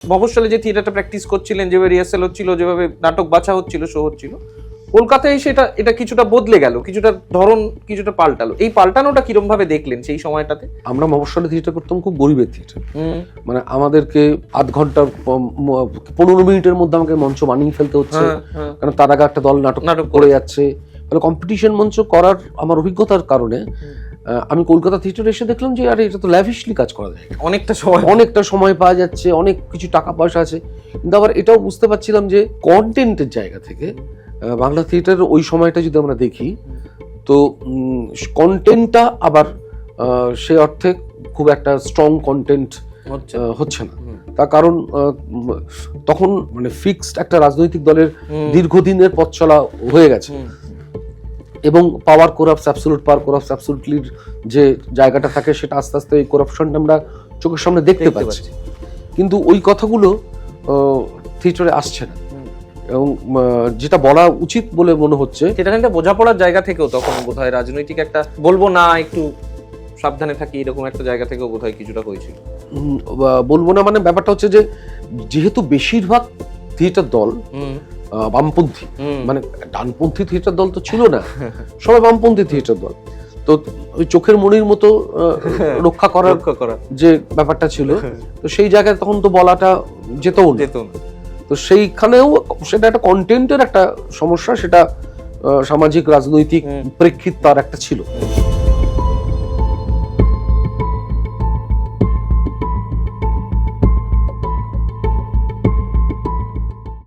মফস্বলে যে থিয়েটারটা প্র্যাকটিস করছিলেন, যেভাবে রিহার্সাল হচ্ছিল, যেভাবে নাটক বাছা হচ্ছিল, শো হচ্ছিল, কলকাতায় এসে এটা কিছুটা বদলে গেল, কিছুটা ধরন কিছুটা পাল্টালো। এই পাল্টানোটা কিরম ভাবে দেখলেন সেই সময়টাতে? আমরা মফস্বলে থিয়েটার করতাম খুব গরিবের থিয়েটার, মানে আমাদেরকে আধ ঘন্টা 15 মিনিটের মধ্যে আমাকে মঞ্চ বানিয়ে ফেলতে হচ্ছে, কারণ তার আগে একটা দল নাটক করে যাচ্ছে। তাহলে কম্পিটিশন মঞ্চ করার আমার অভিজ্ঞতার কারণে আমি কলকাতা থিয়েটারে এসে দেখলাম যে আরে এটা তো ল্যাভিশলি কাজ করা যায়, অনেকটা সময় পাওয়া যাচ্ছে, অনেক কিছু টাকা পয়সা আছে। কিন্তু আবার এটাও বুঝতে পারছিলাম যে কন্টেন্টের জায়গা থেকে বাংলা থিয়েটারের ওই সময়টা যদি আমরা দেখি, তো কন্টেন্টটা আবার সে অর্থে খুব একটা স্ট্রং কন্টেন্ট হচ্ছে না। তার কারণ তখন মানে ফিক্সড একটা রাজনৈতিক দলের দীর্ঘদিনের পথ চলা হয়ে গেছে, এবং পাওয়ার কোরাপস, অ্যাবসলিউট পাওয়ার কোরাপস, অ্যাবসলিউটলির যে জায়গাটা থাকে সেটা আস্তে আস্তে এই করাপশনটা আমরা চোখের সামনে দেখতে পাচ্ছি। কিন্তু ওই কথাগুলো থিয়েটারে আসছে না, এবং যেটা বলা উচিত বলে মনে হচ্ছে সেটা একটা বোঝাপড়ার জায়গা থেকেও তখন বোধহয় রাজনৈতিক একটা বলবো না, একটু সাবধানে থাকি, এরকম একটা জায়গা থেকেও বোধহয় কিছুটা হয়েছিল। বলবো না মানে ব্যাপারটা হচ্ছে যে যেহেতু বেশিরভাগ থিয়েটার দল বামপন্থী, মানে ডানপন্থী থিয়েটার দল তো ছিল না, সবাই বামপন্থী থিয়েটার দল, তো ওই চোখের মণির মতো রক্ষা করার যে ব্যাপারটা ছিল, তো সেই জায়গায় তখন তো বলাটা যেত না। তো সেইখানেও সেটা একটা কন্টেন্টের একটা সমস্যা, সেটা সামাজিক রাজনৈতিক প্রেক্ষিত তার একটা ছিল।